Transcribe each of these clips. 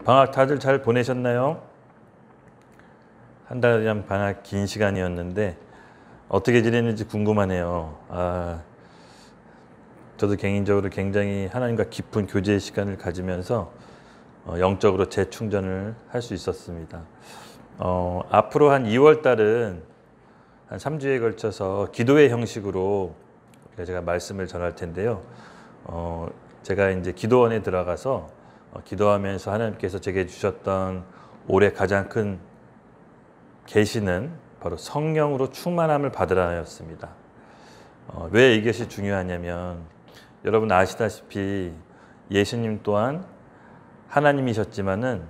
방학 다들 잘 보내셨나요? 한 달이란 방학 긴 시간이었는데 어떻게 지냈는지 궁금하네요. 저도 개인적으로 굉장히 하나님과 깊은 교제의 시간을 가지면서 영적으로 재충전을 할 수 있었습니다. 앞으로 한 2월 달은 한 3주에 걸쳐서 기도회 형식으로 제가 말씀을 전할 텐데요. 제가 이제 기도원에 들어가서 기도하면서 하나님께서 제게 주셨던 올해 가장 큰 계시는 바로 성령으로 충만함을 받으라였습니다. 왜 이것이 중요하냐면 여러분 아시다시피 예수님 또한 하나님이셨지만은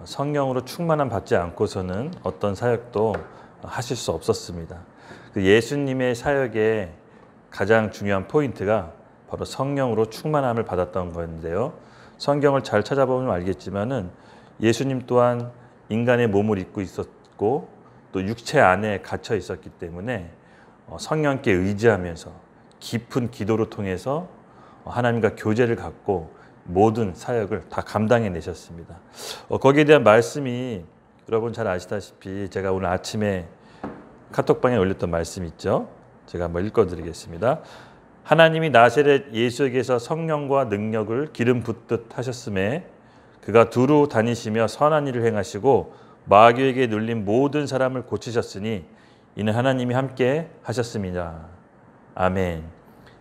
성령으로 충만함 받지 않고서는 어떤 사역도 하실 수 없었습니다. 그 예수님의 사역의 가장 중요한 포인트가 바로 성령으로 충만함을 받았던 건데요. 성경을 잘 찾아보면 알겠지만은 예수님 또한 인간의 몸을 입고 있었고 또 육체 안에 갇혀 있었기 때문에 성령께 의지하면서 깊은 기도를 통해서 하나님과 교제를 갖고 모든 사역을 다 감당해 내셨습니다. 거기에 대한 말씀이 여러분 잘 아시다시피 제가 오늘 아침에 카톡방에 올렸던 말씀 있죠. 제가 한번 읽어드리겠습니다. 하나님이 나사렛 예수에게서 성령과 능력을 기름 붓듯 하셨음에 그가 두루 다니시며 선한 일을 행하시고 마귀에게 눌린 모든 사람을 고치셨으니 이는 하나님이 함께 하셨음이라. 아멘.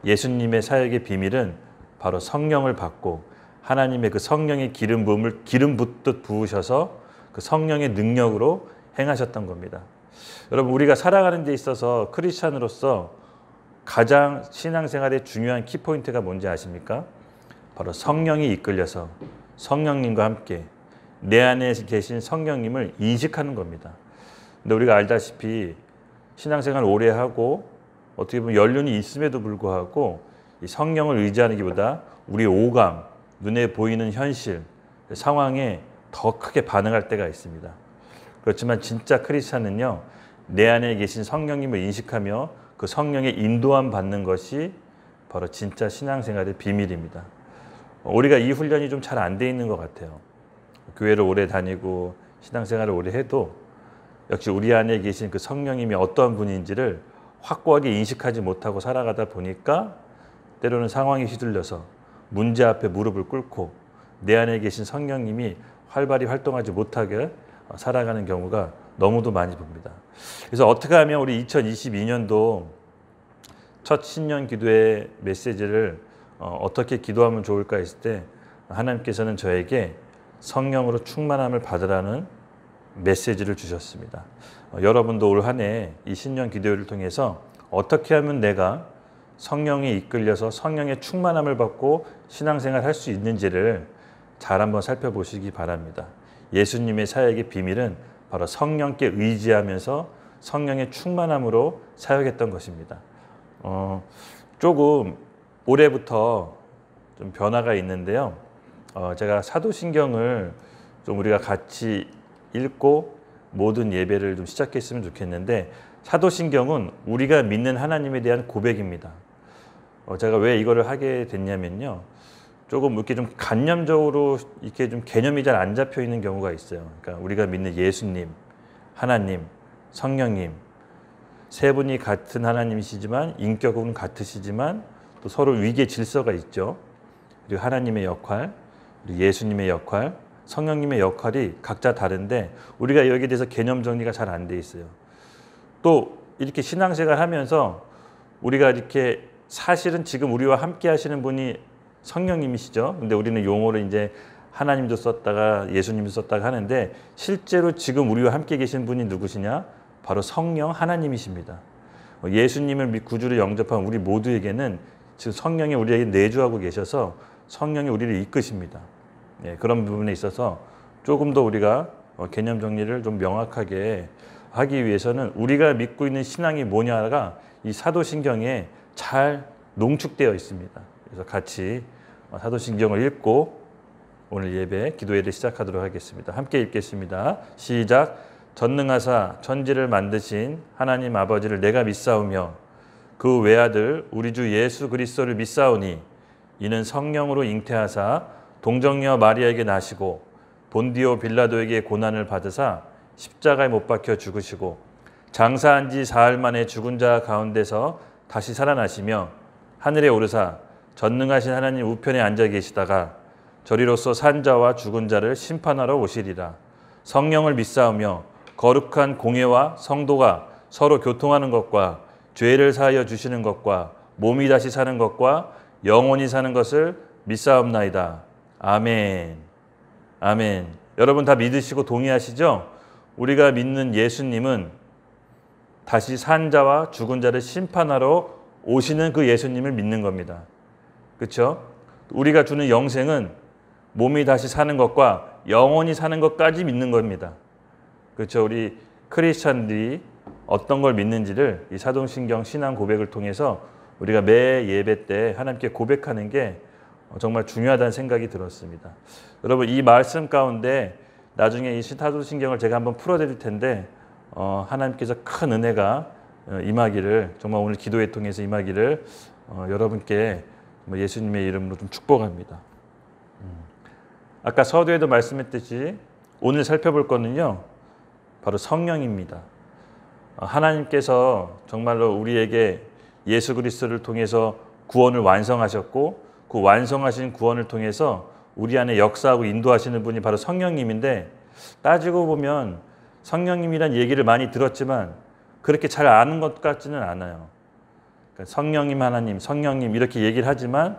예수님의 사역의 비밀은 바로 성령을 받고 하나님의 그 성령의 기름 부음을 기름 붓듯 부으셔서 그 성령의 능력으로 행하셨던 겁니다. 여러분 우리가 살아가는 데 있어서 크리스찬으로서 가장 신앙생활의 중요한 키포인트가 뭔지 아십니까? 바로 성령이 이끌려서 성령님과 함께 내 안에 계신 성령님을 인식하는 겁니다. 근데 우리가 알다시피 신앙생활 오래 하고 어떻게 보면 연륜이 있음에도 불구하고 이 성령을 의지하는 것보다 우리 오감, 눈에 보이는 현실, 상황에 더 크게 반응할 때가 있습니다. 그렇지만 진짜 크리스찬은요, 내 안에 계신 성령님을 인식하며 그 성령의 인도함 받는 것이 바로 진짜 신앙생활의 비밀입니다. 우리가 이 훈련이 좀 잘 안 돼 있는 것 같아요. 교회를 오래 다니고 신앙생활을 오래 해도 역시 우리 안에 계신 그 성령님이 어떠한 분인지를 확고하게 인식하지 못하고 살아가다 보니까 때로는 상황에 휘둘려서 문제 앞에 무릎을 꿇고 내 안에 계신 성령님이 활발히 활동하지 못하게 살아가는 경우가 너무도 많이 봅니다. 그래서 어떻게 하면 우리 2022년도 첫 신년 기도의 메시지를 어떻게 기도하면 좋을까 했을 때 하나님께서는 저에게 성령으로 충만함을 받으라는 메시지를 주셨습니다. 여러분도 올 한 해 이 신년 기도회를 통해서 어떻게 하면 내가 성령에 이끌려서 성령의 충만함을 받고 신앙생활 할 수 있는지를 잘 한번 살펴보시기 바랍니다. 예수님의 사역의 비밀은 바로 성령께 의지하면서 성령의 충만함으로 사역했던 것입니다. 조금 올해부터 좀 변화가 있는데요. 제가 사도신경을 좀 우리가 같이 읽고 모든 예배를 좀 시작했으면 좋겠는데 사도신경은 우리가 믿는 하나님에 대한 고백입니다. 제가 왜 이거를 하게 됐냐면요. 조금 이렇게 좀 관념적으로 이렇게 좀 개념이 잘 안 잡혀 있는 경우가 있어요. 그러니까 우리가 믿는 예수님, 하나님, 성령님 세 분이 같은 하나님이시지만 인격은 같으시지만 또 서로 위계 질서가 있죠. 그리고 하나님의 역할, 그리고 예수님의 역할, 성령님의 역할이 각자 다른데 우리가 여기에 대해서 개념 정리가 잘 안 돼 있어요. 또 이렇게 신앙생활 하면서 우리가 이렇게 사실은 지금 우리와 함께 하시는 분이 성령님이시죠. 근데 우리는 용어를 이제 하나님도 썼다가 예수님도 썼다가 하는데 실제로 지금 우리와 함께 계신 분이 누구시냐? 바로 성령 하나님이십니다. 예수님을 구주로 영접한 우리 모두에게는 지금 성령이 우리에게 내주하고 계셔서 성령이 우리를 이끄십니다. 그런 부분에 있어서 조금 더 우리가 개념 정리를 좀 명확하게 하기 위해서는 우리가 믿고 있는 신앙이 뭐냐가 이 사도신경에 잘 농축되어 있습니다. 그래서 같이 사도신경을 읽고 오늘 예배 기도회를 시작하도록 하겠습니다. 함께 읽겠습니다. 시작. 전능하사 천지를 만드신 하나님 아버지를 내가 믿사오며 그 외아들 우리 주 예수 그리스도를 믿사오니 이는 성령으로 잉태하사 동정녀 마리아에게 나시고 본디오 빌라도에게 고난을 받으사 십자가에 못 박혀 죽으시고 장사한 지 사흘 만에 죽은 자 가운데서 다시 살아나시며 하늘에 오르사 전능하신 하나님 우편에 앉아 계시다가 저리로서 산 자와 죽은 자를 심판하러 오시리라. 성령을 믿사오며 거룩한 공회와 성도가 서로 교통하는 것과 죄를 사하여 주시는 것과 몸이 다시 사는 것과 영원히 사는 것을 믿사옵나이다. 아멘. 아멘. 여러분 다 믿으시고 동의하시죠? 우리가 믿는 예수님은 다시 산 자와 죽은 자를 심판하러 오시는 그 예수님을 믿는 겁니다. 그렇죠? 우리가 주는 영생은 몸이 다시 사는 것과 영원히 사는 것까지 믿는 겁니다. 그렇죠? 우리 크리스찬들이 어떤 걸 믿는지를 이 사도신경 신앙 고백을 통해서 우리가 매 예배 때 하나님께 고백하는 게 정말 중요하다는 생각이 들었습니다. 여러분 이 말씀 가운데 나중에 이 사도신경을 제가 한번 풀어드릴 텐데 하나님께서 큰 은혜가 임하기를 정말 오늘 기도회 통해서 임하기를 여러분께 예수님의 이름으로 좀 축복합니다. 아까 서두에도 말씀했듯이 오늘 살펴볼 거는요 바로 성령입니다. 하나님께서 정말로 우리에게 예수 그리스도를 통해서 구원을 완성하셨고 그 완성하신 구원을 통해서 우리 안에 역사하고 인도하시는 분이 바로 성령님인데 따지고 보면 성령님이란 얘기를 많이 들었지만 그렇게 잘 아는 것 같지는 않아요. 그러니까 성령님 하나님, 성령님 이렇게 얘기를 하지만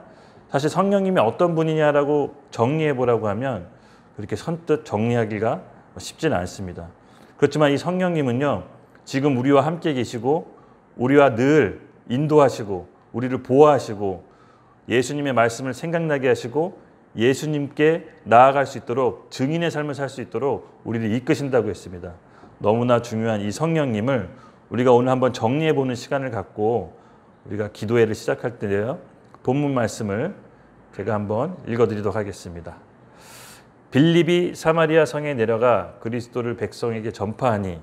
사실 성령님이 어떤 분이냐라고 정리해 보라고 하면 그렇게 선뜻 정리하기가 쉽지는 않습니다. 그렇지만 이 성령님은요 지금 우리와 함께 계시고 우리와 늘 인도하시고 우리를 보호하시고 예수님의 말씀을 생각나게 하시고 예수님께 나아갈 수 있도록 증인의 삶을 살 수 있도록 우리를 이끄신다고 했습니다. 너무나 중요한 이 성령님을 우리가 오늘 한번 정리해 보는 시간을 갖고 우리가 기도회를 시작할 때요 본문 말씀을 제가 한번 읽어드리도록 하겠습니다. 빌립이 사마리아 성에 내려가 그리스도를 백성에게 전파하니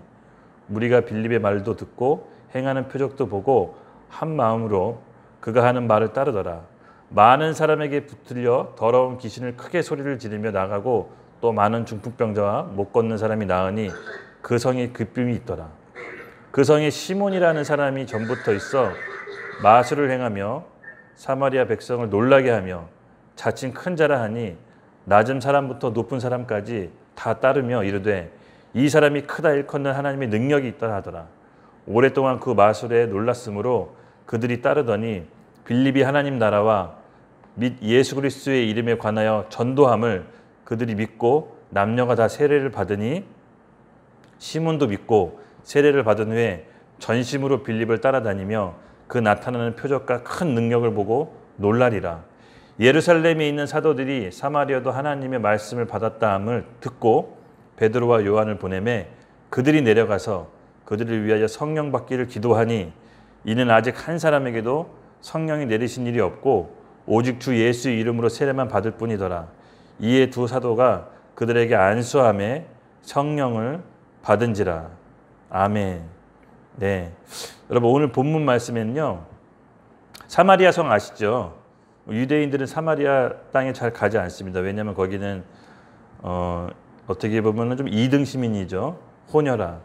무리가 빌립의 말도 듣고 행하는 표적도 보고 한 마음으로 그가 하는 말을 따르더라. 많은 사람에게 붙들려 더러운 귀신을 크게 소리를 지르며 나가고 또 많은 중풍병자와 못 걷는 사람이 나으니 그 성에 기쁨이 있더라. 그 성에 시몬이라는 사람이 전부터 있어 마술을 행하며 사마리아 백성을 놀라게 하며 자칭 큰 자라 하니 낮은 사람부터 높은 사람까지 다 따르며 이르되 이 사람이 크다 일컫는 하나님의 능력이 있다 하더라. 오랫동안 그 마술에 놀랐으므로 그들이 따르더니 빌립이 하나님 나라와 및 예수 그리스도의 이름에 관하여 전도함을 그들이 믿고 남녀가 다 세례를 받으니 시몬도 믿고 세례를 받은 후에 전심으로 빌립을 따라다니며 그 나타나는 표적과 큰 능력을 보고 놀라리라. 예루살렘에 있는 사도들이 사마리아도 하나님의 말씀을 받았다함을 듣고 베드로와 요한을 보내매 그들이 내려가서 그들을 위하여 성령 받기를 기도하니 이는 아직 한 사람에게도 성령이 내리신 일이 없고 오직 주 예수의 이름으로 세례만 받을 뿐이더라. 이에 두 사도가 그들에게 안수함에 성령을 받은지라. 아멘. 네, 여러분 오늘 본문 말씀에는요 사마리아 성 아시죠? 유대인들은 사마리아 땅에 잘 가지 않습니다. 왜냐하면 거기는 어떻게 보면 좀 2등 시민이죠. 호녀라.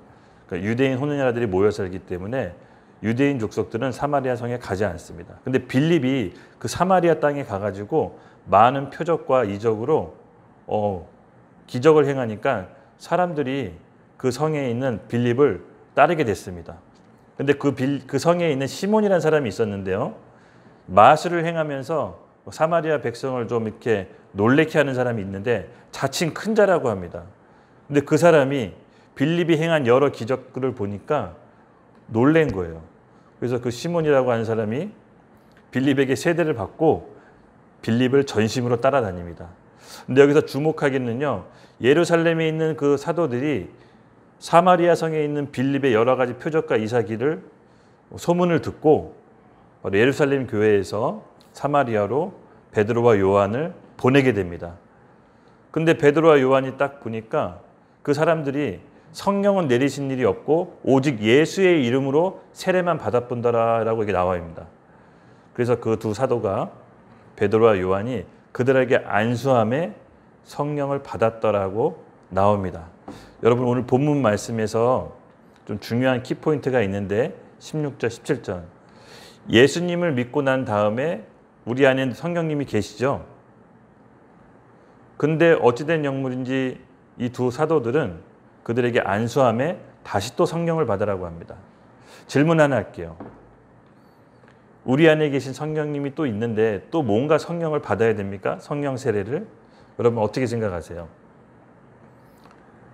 그러니까 유대인 호녀라들이 모여 살기 때문에 유대인 족속들은 사마리아 성에 가지 않습니다. 근데 빌립이 그 사마리아 땅에 가가지고 많은 표적과 이적으로 기적을 행하니까 사람들이 그 성에 있는 빌립을 따르게 됐습니다. 근데 그 성에 있는 시몬이라는 사람이 있었는데요. 마술을 행하면서 사마리아 백성을 좀 이렇게 놀래게 하는 사람이 있는데 자칭 큰 자라고 합니다. 근데 그 사람이 빌립이 행한 여러 기적들을 보니까 놀란 거예요. 그래서 그 시몬이라고 하는 사람이 빌립에게 세례를 받고 빌립을 전심으로 따라다닙니다. 근데 여기서 주목하기는요. 예루살렘에 있는 그 사도들이 사마리아 성에 있는 빌립의 여러 가지 표적과 이사기를 소문을 듣고 예루살렘 교회에서 사마리아로 베드로와 요한을 보내게 됩니다. 근데 베드로와 요한이 딱 보니까 그 사람들이 성령은 내리신 일이 없고 오직 예수의 이름으로 세례만 받았뿐더라라고 이게 나와 있습니다. 그래서 그 두 사도가 베드로와 요한이 그들에게 안수함에 성령을 받았더라고 나옵니다. 여러분 오늘 본문 말씀에서 좀 중요한 키포인트가 있는데 16절, 17절. 예수님을 믿고 난 다음에 우리 안에 성령님이 계시죠. 근데 어찌된 영물인지 이 두 사도들은 그들에게 안수함에 다시 또 성령을 받으라고 합니다. 질문 하나 할게요. 우리 안에 계신 성령님이 또 있는데 또 뭔가 성령을 받아야 됩니까? 성령 세례를? 여러분 어떻게 생각하세요?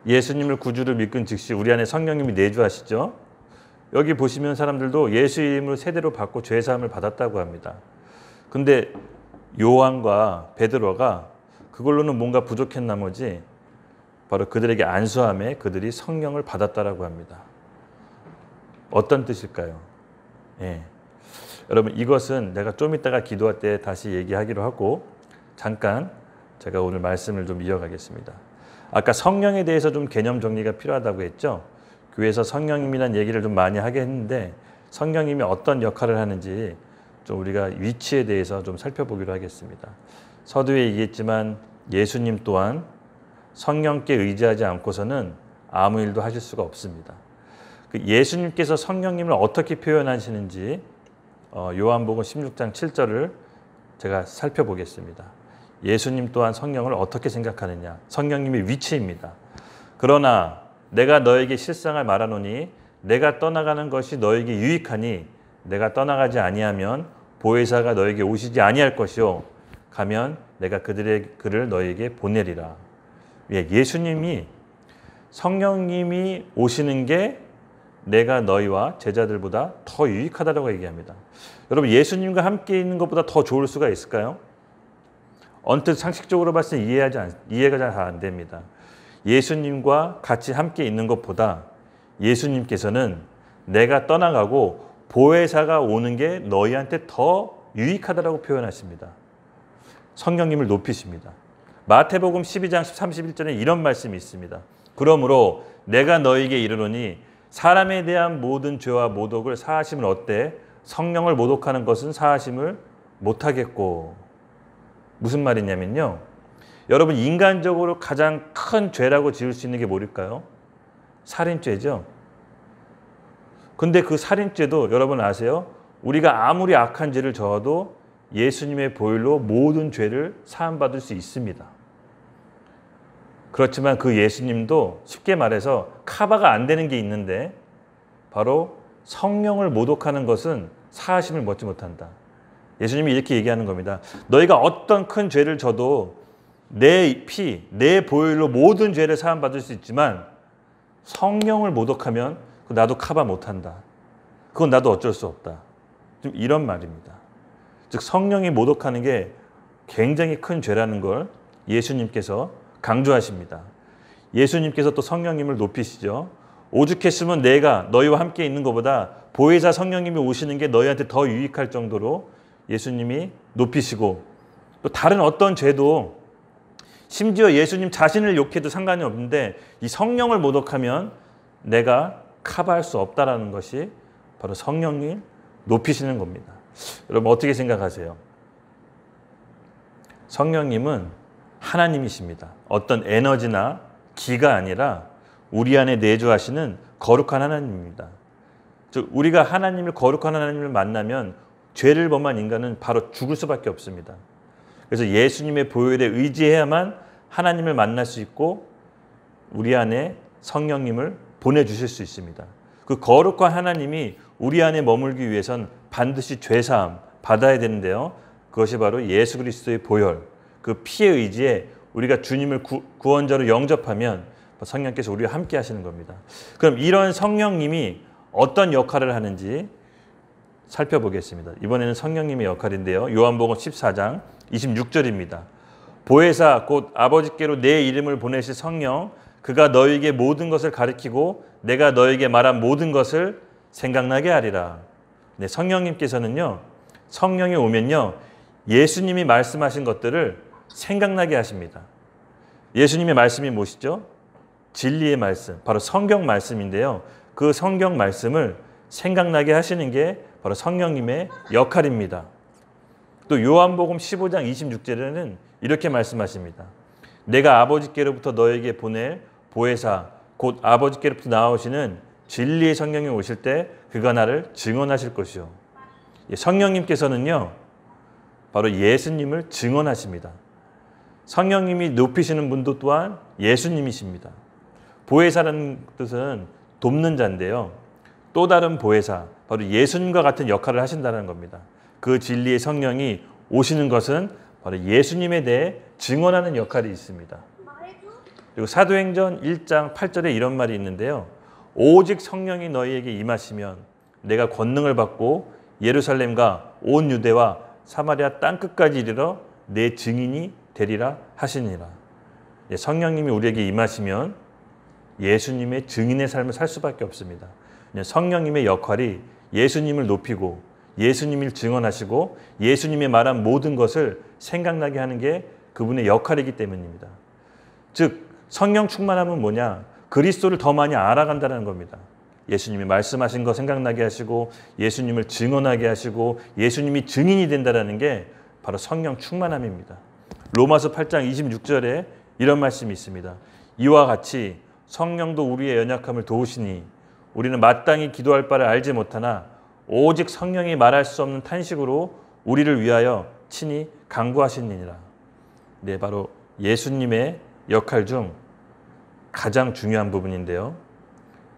예수님을 구주를 믿은 즉시 우리 안에 성령님이 내주하시죠. 여기 보시면 사람들도 예수 이름으로 세례로 받고 죄사함을 받았다고 합니다. 근데 요한과 베드로가 그걸로는 뭔가 부족한 나머지 바로 그들에게 안수함에 그들이 성령을 받았다라고 합니다. 어떤 뜻일까요? 예. 여러분 이것은 내가 좀 이따가 기도할 때 다시 얘기하기로 하고 잠깐 제가 오늘 말씀을 좀 이어가겠습니다. 아까 성령에 대해서 좀 개념 정리가 필요하다고 했죠. 교회에서 성령님이라는 얘기를 좀 많이 하게 했는데 성령님이 어떤 역할을 하는지 좀 우리가 위치에 대해서 좀 살펴보기로 하겠습니다. 서두에 얘기했지만 예수님 또한 성령께 의지하지 않고서는 아무 일도 하실 수가 없습니다. 예수님께서 성령님을 어떻게 표현하시는지 요한복음 16장 7절을 제가 살펴보겠습니다. 예수님 또한 성령을 어떻게 생각하느냐. 성령님의 위치입니다. 그러나 내가 너에게 실상을 말하노니 내가 떠나가는 것이 너에게 유익하니 내가 떠나가지 아니하면 보혜사가 너에게 오시지 아니할 것이요 가면 내가 그를 너에게 보내리라. 예수님이 성령님이 오시는 게 내가 너희와 제자들보다 더 유익하다고 얘기합니다. 여러분 예수님과 함께 있는 것보다 더 좋을 수가 있을까요? 언뜻 상식적으로 봤을 때 이해가 잘 안 됩니다. 예수님과 같이 함께 있는 것보다 예수님께서는 내가 떠나가고 보혜사가 오는 게 너희한테 더 유익하다라고 표현하십니다. 성령님을 높이십니다. 마태복음 12장 31절에 이런 말씀이 있습니다. 그러므로 내가 너희에게 이르노니 사람에 대한 모든 죄와 모독을 사하심을 얻되 성령을 모독하는 것은 사하심을 못하겠고. 무슨 말이냐면요. 여러분 인간적으로 가장 큰 죄라고 지을 수 있는 게 뭘까요? 살인죄죠. 근데 그 살인죄도 여러분 아세요? 우리가 아무리 악한 죄를 저어도 예수님의 보혈로 모든 죄를 사함받을 수 있습니다. 그렇지만 그 예수님도 쉽게 말해서 커버가 안 되는 게 있는데 바로 성령을 모독하는 것은 사하심을 먹지 못한다. 예수님이 이렇게 얘기하는 겁니다. 너희가 어떤 큰 죄를 져도 내 피, 내 보혈로 모든 죄를 사함받을 수 있지만 성령을 모독하면 나도 커버 못한다. 그건 나도 어쩔 수 없다. 좀 이런 말입니다. 즉 성령이 모독하는 게 굉장히 큰 죄라는 걸 예수님께서 강조하십니다. 예수님께서 또 성령님을 높이시죠. 오죽했으면 내가 너희와 함께 있는 것보다 보혜사 성령님이 오시는 게 너희한테 더 유익할 정도로 예수님이 높이시고 또 다른 어떤 죄도 심지어 예수님 자신을 욕해도 상관이 없는데 이 성령을 모독하면 내가 커버할 수 없다라는 것이 바로 성령님 높이시는 겁니다. 여러분 어떻게 생각하세요? 성령님은 하나님이십니다. 어떤 에너지나 기가 아니라 우리 안에 내주하시는 거룩한 하나님입니다. 즉 우리가 하나님을 거룩한 하나님을 만나면 죄를 범한 인간은 바로 죽을 수밖에 없습니다. 그래서 예수님의 보혈에 의지해야만 하나님을 만날 수 있고 우리 안에 성령님을 보내주실 수 있습니다. 그 거룩한 하나님이 우리 안에 머물기 위해선 반드시 죄사함 받아야 되는데요. 그것이 바로 예수 그리스도의 보혈, 그 피의 의지에 우리가 주님을 구원자로 영접하면 성령께서 우리와 함께 하시는 겁니다. 그럼 이런 성령님이 어떤 역할을 하는지 살펴보겠습니다. 이번에는 성령님의 역할인데요. 요한복음 14장 26절입니다. 보혜사 곧 아버지께로 내 이름을 보내실 성령 그가 너희에게 모든 것을 가르치고 내가 너희에게 말한 모든 것을 생각나게 하리라. 네, 성령님께서는요. 성령이 오면요. 예수님이 말씀하신 것들을 생각나게 하십니다. 예수님의 말씀이 무엇이죠? 진리의 말씀, 바로 성경 말씀인데요. 그 성경 말씀을 생각나게 하시는 게 바로 성령님의 역할입니다. 또 요한복음 15장 26절에는 이렇게 말씀하십니다. 내가 아버지께로부터 너에게 보낼 보혜사 곧 아버지께로부터 나오시는 진리의 성령이 오실 때 그가 나를 증언하실 것이요. 성령님께서는요 바로 예수님을 증언하십니다. 성령님이 높이시는 분도 또한 예수님이십니다. 보혜사라는 뜻은 돕는 자인데요. 또 다른 보혜사, 바로 예수님과 같은 역할을 하신다는 겁니다. 그 진리의 성령이 오시는 것은 바로 예수님에 대해 증언하는 역할이 있습니다. 그리고 사도행전 1장 8절에 이런 말이 있는데요. 오직 성령이 너희에게 임하시면 내가 권능을 받고 예루살렘과 온 유대와 사마리아 땅끝까지 이르러 내 증인이 되리라 하시니라. 성령님이 우리에게 임하시면 예수님의 증인의 삶을 살 수밖에 없습니다. 성령님의 역할이 예수님을 높이고 예수님을 증언하시고 예수님이 말한 모든 것을 생각나게 하는 게 그분의 역할이기 때문입니다. 즉 성령 충만함은 뭐냐? 그리스도를 더 많이 알아간다는 겁니다. 예수님이 말씀하신 거 생각나게 하시고 예수님을 증언하게 하시고 예수님이 증인이 된다는 게 바로 성령 충만함입니다. 로마서 8장 26절에 이런 말씀이 있습니다. 이와 같이 성령도 우리의 연약함을 도우시니 우리는 마땅히 기도할 바를 알지 못하나 오직 성령이 말할 수 없는 탄식으로 우리를 위하여 친히 간구하시니라. 네, 바로 예수님의 역할 중 가장 중요한 부분인데요.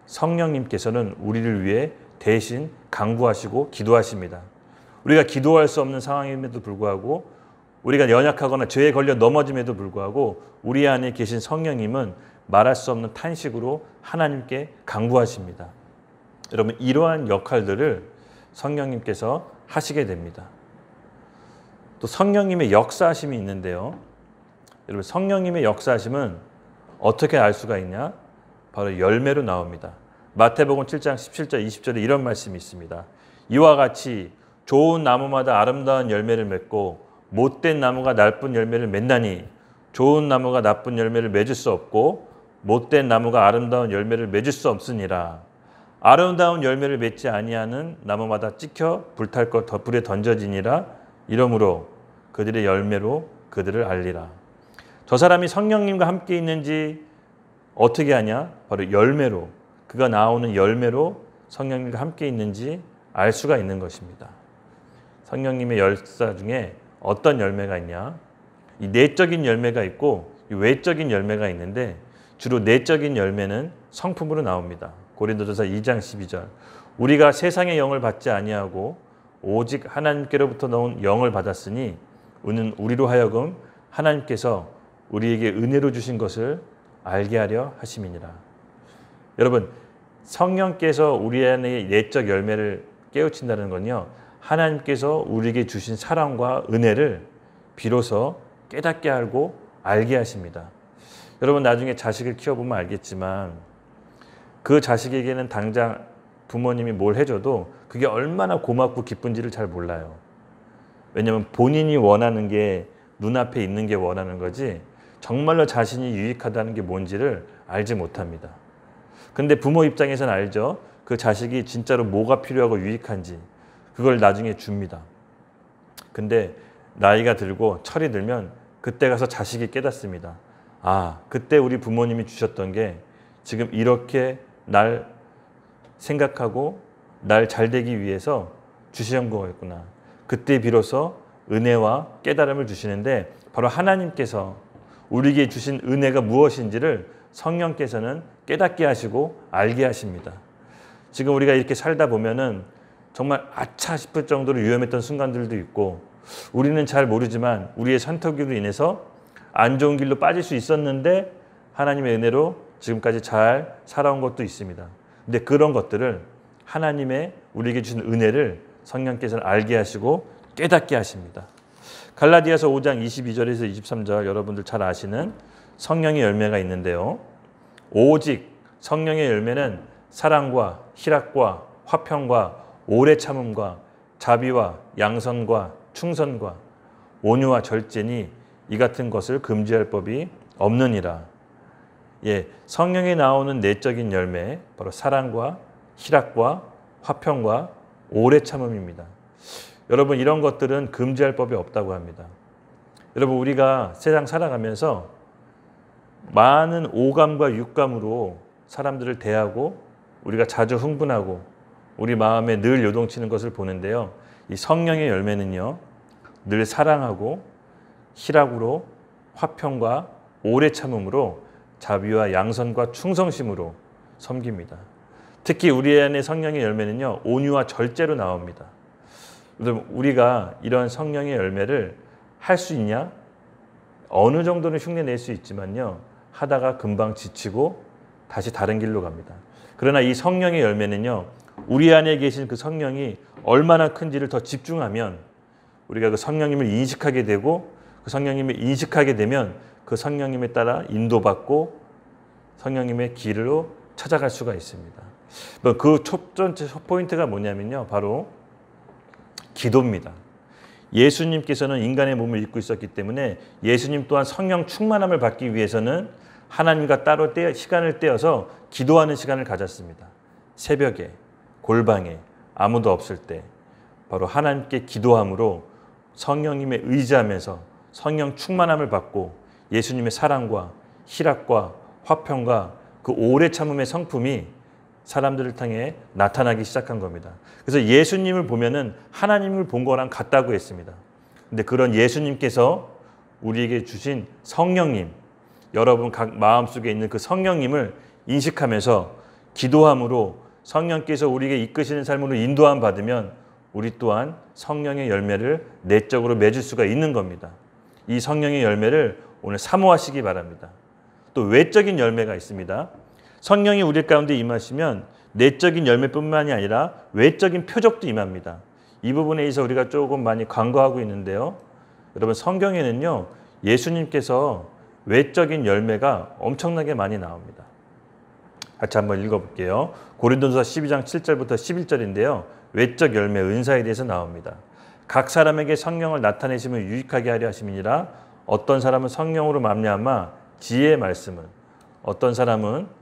성령님께서는 우리를 위해 대신 간구하시고 기도하십니다. 우리가 기도할 수 없는 상황임에도 불구하고 우리가 연약하거나 죄에 걸려 넘어짐에도 불구하고 우리 안에 계신 성령님은 말할 수 없는 탄식으로 하나님께 간구하십니다. 여러분 이러한 역할들을 성령님께서 하시게 됩니다. 또 성령님의 역사하심이 있는데요. 여러분 성령님의 역사하심은 어떻게 알 수가 있냐? 바로 열매로 나옵니다. 마태복음 7장 17절 20절에 이런 말씀이 있습니다. 이와 같이 좋은 나무마다 아름다운 열매를 맺고 못된 나무가 나쁜 열매를 맺나니 좋은 나무가 나쁜 열매를 맺을 수 없고 못된 나무가 아름다운 열매를 맺을 수 없으니라. 아름다운 열매를 맺지 아니하는 나무마다 찍혀 불탈 것 불에 던져지니라. 이러므로 그들의 열매로 그들을 알리라. 저 사람이 성령님과 함께 있는지 어떻게 하냐? 바로 열매로, 그가 나오는 열매로 성령님과 함께 있는지 알 수가 있는 것입니다. 성령님의 열사 중에 어떤 열매가 있냐? 이 내적인 열매가 있고 이 외적인 열매가 있는데 주로 내적인 열매는 성품으로 나옵니다. 고린도전서 2장 12절. 우리가 세상의 영을 받지 아니하고 오직 하나님께로부터 나온 영을 받았으니 우는 우리로 하여금 하나님께서 우리에게 은혜로 주신 것을 알게 하려 하심이니라. 여러분 성령께서 우리 안에 내적 열매를 깨우친다는 건요. 하나님께서 우리에게 주신 사랑과 은혜를 비로소 깨닫게 하고 알게 하십니다. 여러분 나중에 자식을 키워보면 알겠지만 그 자식에게는 당장 부모님이 뭘 해줘도 그게 얼마나 고맙고 기쁜지를 잘 몰라요. 왜냐하면 본인이 원하는 게 눈앞에 있는 게 원하는 거지 정말로 자신이 유익하다는 게 뭔지를 알지 못합니다. 근데 부모 입장에서는 알죠. 그 자식이 진짜로 뭐가 필요하고 유익한지 그걸 나중에 줍니다. 근데 나이가 들고 철이 들면 그때 가서 자식이 깨닫습니다. 아, 그때 우리 부모님이 주셨던 게 지금 이렇게 날 생각하고 날 잘되기 위해서 주신 거였구나. 그때 비로소 은혜와 깨달음을 주시는데 바로 하나님께서 우리에게 주신 은혜가 무엇인지를 성령께서는 깨닫게 하시고 알게 하십니다. 지금 우리가 이렇게 살다 보면은 정말 아차 싶을 정도로 위험했던 순간들도 있고 우리는 잘 모르지만 우리의 선택으로 인해서 안 좋은 길로 빠질 수 있었는데 하나님의 은혜로 지금까지 잘 살아온 것도 있습니다. 근데 그런 것들을 하나님의 우리에게 주신 은혜를 성령께서는 알게 하시고 깨닫게 하십니다. 갈라디아서 5장 22절에서 23절 여러분들 잘 아시는 성령의 열매가 있는데요. 오직 성령의 열매는 사랑과 희락과 화평과 오래 참음과 자비와 양선과 충선과 온유와 절제니 이 같은 것을 금지할 법이 없느니라. 예, 성령에 나오는 내적인 열매 바로 사랑과 희락과 화평과 오래 참음입니다. 여러분 이런 것들은 금지할 법이 없다고 합니다. 여러분 우리가 세상 살아가면서 많은 오감과 육감으로 사람들을 대하고 우리가 자주 흥분하고 우리 마음에 늘 요동치는 것을 보는데요. 이 성령의 열매는요, 늘 사랑하고 희락으로 화평과 오래 참음으로 자비와 양선과 충성심으로 섬깁니다. 특히 우리 안에 성령의 열매는요, 온유와 절제로 나옵니다. 우리가 이런 성령의 열매를 할 수 있냐? 어느 정도는 흉내낼 수 있지만요, 하다가 금방 지치고 다시 다른 길로 갑니다. 그러나 이 성령의 열매는요, 우리 안에 계신 그 성령이 얼마나 큰지를 더 집중하면 우리가 그 성령님을 인식하게 되고, 그 성령님을 인식하게 되면 그 성령님에 따라 인도받고 성령님의 길로 찾아갈 수가 있습니다. 그 첫 번째 포인트가 뭐냐면요, 바로 기도입니다. 예수님께서는 인간의 몸을 입고 있었기 때문에 예수님 또한 성령 충만함을 받기 위해서는 하나님과 따로 시간을 떼어서 기도하는 시간을 가졌습니다. 새벽에, 골방에, 아무도 없을 때 바로 하나님께 기도함으로 성령님의 의지하면서 성령 충만함을 받고 예수님의 사랑과 희락과 화평과 그 오래 참음의 성품이 사람들을 통해 나타나기 시작한 겁니다. 그래서 예수님을 보면은 하나님을 본 거랑 같다고 했습니다. 근데 그런 예수님께서 우리에게 주신 성령님, 여러분 각 마음속에 있는 그 성령님을 인식하면서 기도함으로 성령께서 우리에게 이끄시는 삶으로 인도함 받으면 우리 또한 성령의 열매를 내적으로 맺을 수가 있는 겁니다. 이 성령의 열매를 오늘 사모하시기 바랍니다. 또 외적인 열매가 있습니다. 성령이 우리 가운데 임하시면 내적인 열매뿐만이 아니라 외적인 표적도 임합니다. 이 부분에 있어서 우리가 조금 많이 간과하고 있는데요. 여러분, 성경에는요, 예수님께서 외적인 열매가 엄청나게 많이 나옵니다. 같이 한번 읽어볼게요. 고린도전서 12장 7절부터 11절인데요. 외적 열매, 은사에 대해서 나옵니다. 각 사람에게 성령을 나타내심을 유익하게 하려 하심이니라. 어떤 사람은 성령으로 말미암아 지혜의 말씀을, 어떤 사람은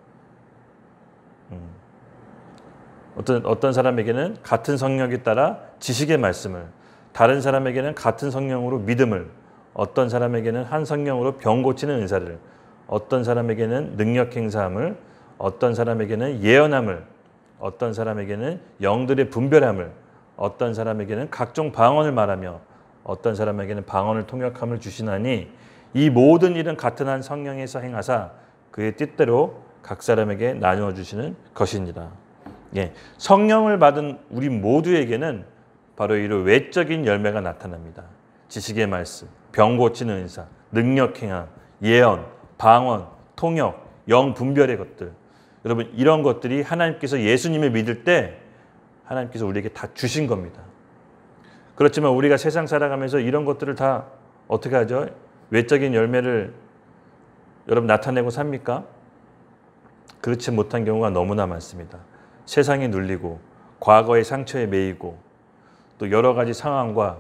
어떤 사람에게는 같은 성령에 따라 지식의 말씀을, 다른 사람에게는 같은 성령으로 믿음을, 어떤 사람에게는 한 성령으로 병 고치는 은사를, 어떤 사람에게는 능력 행사함을, 어떤 사람에게는 예언함을, 어떤 사람에게는 영들의 분별함을, 어떤 사람에게는 각종 방언을 말하며 어떤 사람에게는 방언을 통역함을 주시나니 이 모든 일은 같은 한 성령에서 행하사 그의 뜻대로 각 사람에게 나누어 주시는 것이니라. 예, 성령을 받은 우리 모두에게는 바로 이런 외적인 열매가 나타납니다. 지식의 말씀, 병 고치는 은사, 능력 행함, 예언, 방언, 통역, 영 분별의 것들. 여러분, 이런 것들이 하나님께서 예수님을 믿을 때 하나님께서 우리에게 다 주신 겁니다. 그렇지만 우리가 세상 살아가면서 이런 것들을 다 어떻게 하죠? 외적인 열매를 여러분 나타내고 삽니까? 그렇지 못한 경우가 너무나 많습니다. 세상에 눌리고 과거의 상처에 매이고 또 여러 가지 상황과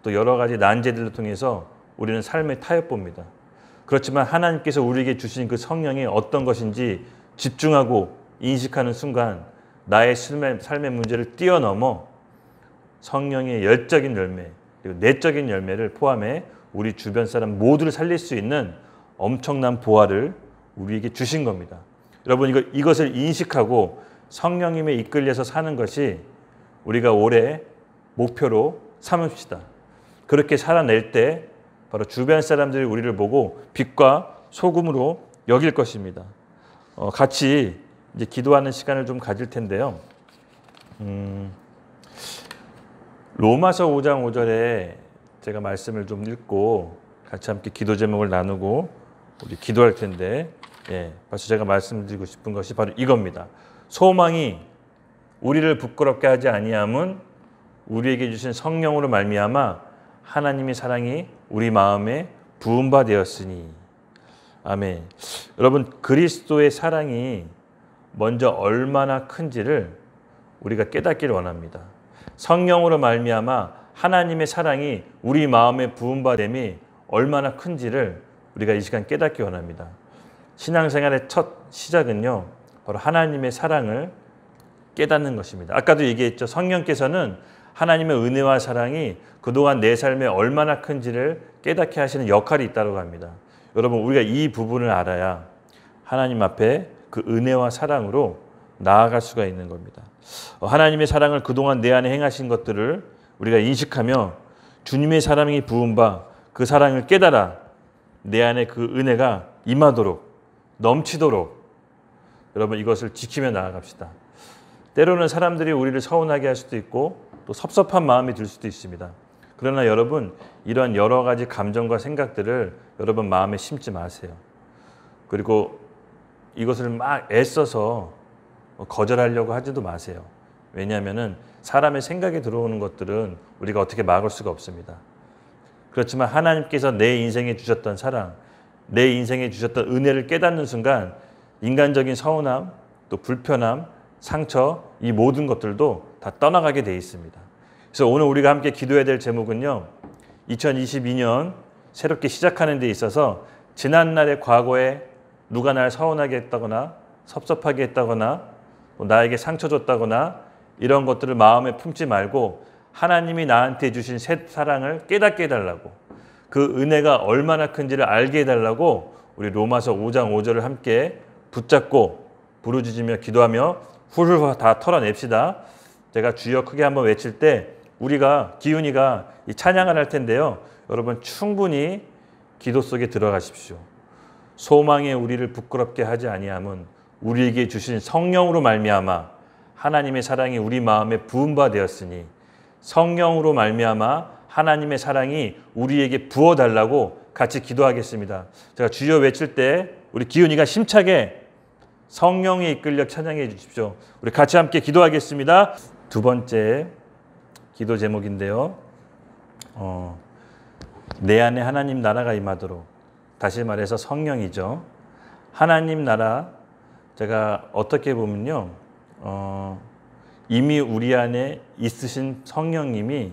또 여러 가지 난제들을 통해서 우리는 삶의 타협봅니다. 그렇지만 하나님께서 우리에게 주신 그 성령이 어떤 것인지 집중하고 인식하는 순간 나의 삶의 문제를 뛰어넘어 성령의 열적인 열매 그리고 내적인 열매를 포함해 우리 주변 사람 모두를 살릴 수 있는 엄청난 보화를 우리에게 주신 겁니다. 여러분, 이것을 인식하고 성령님에 이끌려서 사는 것이 우리가 올해 목표로 삼읍시다. 그렇게 살아낼 때 바로 주변 사람들이 우리를 보고 빛과 소금으로 여길 것입니다. 같이 이제 기도하는 시간을 좀 가질 텐데요. 로마서 5장 5절에 제가 말씀을 좀 읽고 같이 함께 기도 제목을 나누고 우리 기도할 텐데, 벌써 제가 말씀드리고 싶은 것이 바로 이겁니다. 소망이 우리를 부끄럽게 하지 아니함은 우리에게 주신 성령으로 말미암아 하나님의 사랑이 우리 마음에 부은 바 되었으니. 아멘. 여러분, 그리스도의 사랑이 먼저 얼마나 큰지를 우리가 깨닫기를 원합니다. 성령으로 말미암아 하나님의 사랑이 우리 마음에 부은 바 됨이 얼마나 큰지를 우리가 이 시간 깨닫기 원합니다. 신앙생활의 첫 시작은요, 바로 하나님의 사랑을 깨닫는 것입니다. 아까도 얘기했죠. 성령께서는 하나님의 은혜와 사랑이 그동안 내 삶에 얼마나 큰지를 깨닫게 하시는 역할이 있다고 합니다. 여러분 우리가 이 부분을 알아야 하나님 앞에 그 은혜와 사랑으로 나아갈 수가 있는 겁니다. 하나님의 사랑을 그동안 내 안에 행하신 것들을 우리가 인식하며 주님의 사랑이 부은 바 그 사랑을 깨달아 내 안에 그 은혜가 임하도록 넘치도록 여러분 이것을 지키며 나아갑시다. 때로는 사람들이 우리를 서운하게 할 수도 있고 또 섭섭한 마음이 들 수도 있습니다. 그러나 여러분 이런 여러 가지 감정과 생각들을 여러분 마음에 심지 마세요. 그리고 이것을 막 애써서 거절하려고 하지도 마세요. 왜냐하면 사람의 생각에 들어오는 것들은 우리가 어떻게 막을 수가 없습니다. 그렇지만 하나님께서 내 인생에 주셨던 사랑, 내 인생에 주셨던 은혜를 깨닫는 순간 인간적인 서운함, 또 불편함, 상처 이 모든 것들도 다 떠나가게 돼 있습니다. 그래서 오늘 우리가 함께 기도해야 될 제목은요. 2022년 새롭게 시작하는 데 있어서 지난날의 과거에 누가 날 서운하게 했다거나 섭섭하게 했다거나 나에게 상처 줬다거나 이런 것들을 마음에 품지 말고 하나님이 나한테 주신 새 사랑을 깨닫게 해달라고 그 은혜가 얼마나 큰지를 알게 해달라고 우리 로마서 5장 5절을 함께 붙잡고 부르짖으며 기도하며 훌훌 다 털어냅시다. 제가 주여 크게 한번 외칠 때 우리가 기훈이가 이 찬양을 할 텐데요. 여러분 충분히 기도 속에 들어가십시오. 소망의 우리를 부끄럽게 하지 아니함은 우리에게 주신 성령으로 말미암아 하나님의 사랑이 우리 마음에 부은 바 되었으니 성령으로 말미암아 하나님의 사랑이 우리에게 부어달라고 같이 기도하겠습니다. 제가 주여 외칠 때 우리 기훈이가 힘차게 성령에 이끌려 찬양해 주십시오. 우리 같이 함께 기도하겠습니다. 두 번째 기도 제목인데요. 내 안에 하나님 나라가 임하도록, 다시 말해서 성령이죠. 하나님 나라, 제가 어떻게 보면요. 이미 우리 안에 있으신 성령님이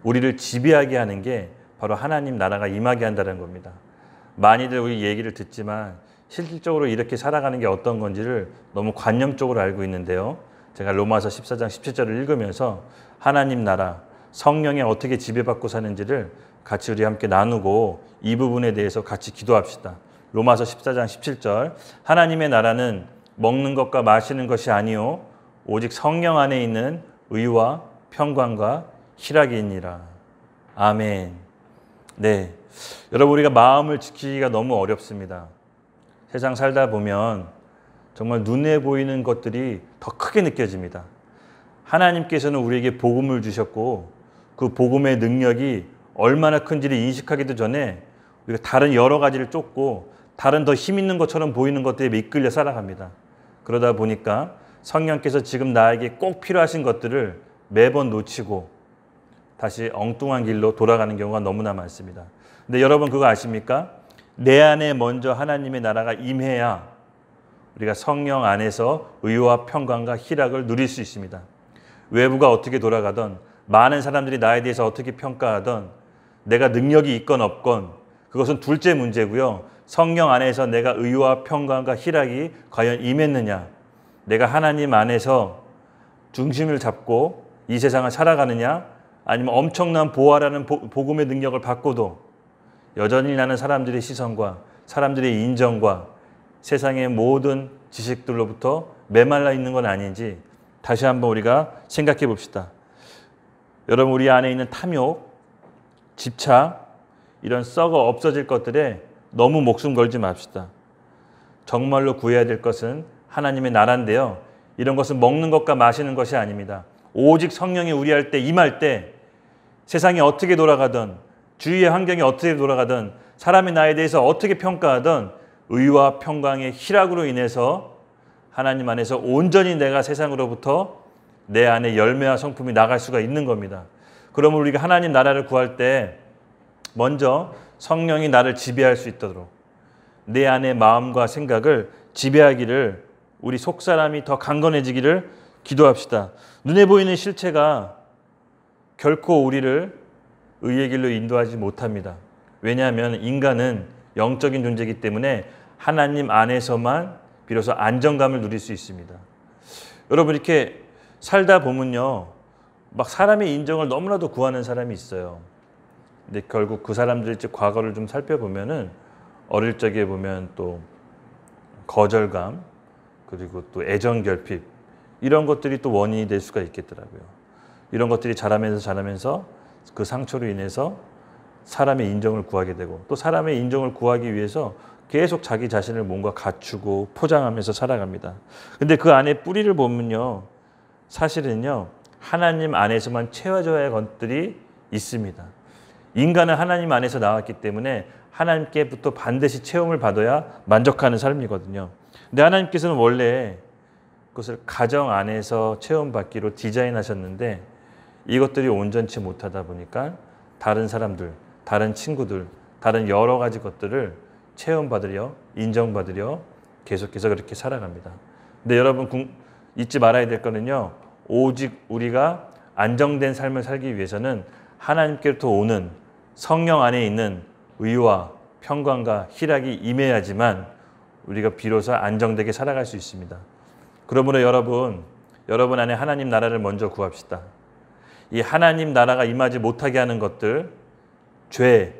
우리를 지배하게 하는 게 바로 하나님 나라가 임하게 한다는 겁니다. 많이들 우리 얘기를 듣지만 실질적으로 이렇게 살아가는 게 어떤 건지를 너무 관념적으로 알고 있는데요. 제가 로마서 14장 17절을 읽으면서 하나님 나라, 성령에 어떻게 지배받고 사는지를 같이 우리 함께 나누고 이 부분에 대해서 같이 기도합시다. 로마서 14장 17절 하나님의 나라는 먹는 것과 마시는 것이 아니요 오직 성령 안에 있는 의와 평강과 희락이니라. 아멘. 네, 여러분 우리가 마음을 지키기가 너무 어렵습니다. 세상 살다 보면 정말 눈에 보이는 것들이 더 크게 느껴집니다. 하나님께서는 우리에게 복음을 주셨고 그 복음의 능력이 얼마나 큰지를 인식하기도 전에 우리가 다른 여러 가지를 쫓고 다른 더 힘 있는 것처럼 보이는 것들에 이끌려 살아갑니다. 그러다 보니까 성령께서 지금 나에게 꼭 필요하신 것들을 매번 놓치고 다시 엉뚱한 길로 돌아가는 경우가 너무나 많습니다. 근데 여러분 그거 아십니까? 내 안에 먼저 하나님의 나라가 임해야 우리가 성령 안에서 의와 평강과 희락을 누릴 수 있습니다. 외부가 어떻게 돌아가던 많은 사람들이 나에 대해서 어떻게 평가하던 내가 능력이 있건 없건 그것은 둘째 문제고요. 성령 안에서 내가 의와 평강과 희락이 과연 임했느냐, 내가 하나님 안에서 중심을 잡고 이 세상을 살아가느냐, 아니면 엄청난 보화라는 복음의 능력을 받고도 여전히 나는 사람들의 시선과 사람들의 인정과 세상의 모든 지식들로부터 메말라 있는 건 아닌지 다시 한번 우리가 생각해 봅시다. 여러분 우리 안에 있는 탐욕, 집착, 이런 썩어 없어질 것들에 너무 목숨 걸지 맙시다. 정말로 구해야 될 것은 하나님의 나라인데요. 이런 것은 먹는 것과 마시는 것이 아닙니다. 오직 성령이 우리할 때 임할 때 세상이 어떻게 돌아가든 주위의 환경이 어떻게 돌아가든 사람이 나에 대해서 어떻게 평가하든 의와 평강의 희락으로 인해서 하나님 안에서 온전히 내가 세상으로부터 내 안에 열매와 성품이 나갈 수가 있는 겁니다. 그러면 우리가 하나님 나라를 구할 때 먼저 성령이 나를 지배할 수 있도록 내 안의 마음과 생각을 지배하기를, 우리 속사람이 더 강건해지기를 기도합시다. 눈에 보이는 실체가 결코 우리를 의의 길로 인도하지 못합니다. 왜냐하면 인간은 영적인 존재이기 때문에 하나님 안에서만 비로소 안정감을 누릴 수 있습니다. 여러분 이렇게 살다 보면요, 막 사람의 인정을 너무나도 구하는 사람이 있어요. 근데 결국 그 사람들의 과거를 좀 살펴보면은 어릴 적에 보면 또 거절감, 그리고 또 애정결핍, 이런 것들이 또 원인이 될 수가 있겠더라고요. 이런 것들이 자라면서 그 상처로 인해서 사람의 인정을 구하게 되고, 또 사람의 인정을 구하기 위해서 계속 자기 자신을 뭔가 갖추고 포장하면서 살아갑니다. 근데 그 안에 뿌리를 보면요, 사실은요, 하나님 안에서만 채워져야 할 것들이 있습니다. 인간은 하나님 안에서 나왔기 때문에 하나님께부터 반드시 체험을 받아야 만족하는 삶이거든요. 근데 하나님께서는 원래 그것을 가정 안에서 체험받기로 디자인하셨는데, 이것들이 온전치 못하다 보니까 다른 사람들, 다른 친구들, 다른 여러 가지 것들을 체험받으려, 인정받으려 계속해서 그렇게 살아갑니다. 근데 여러분 잊지 말아야 될 거는요, 오직 우리가 안정된 삶을 살기 위해서는 하나님께로부터 오는 성령 안에 있는 의와 평강과 희락이 임해야지만 우리가 비로소 안정되게 살아갈 수 있습니다. 그러므로 여러분 안에 하나님 나라를 먼저 구합시다. 이 하나님 나라가 임하지 못하게 하는 것들, 죄,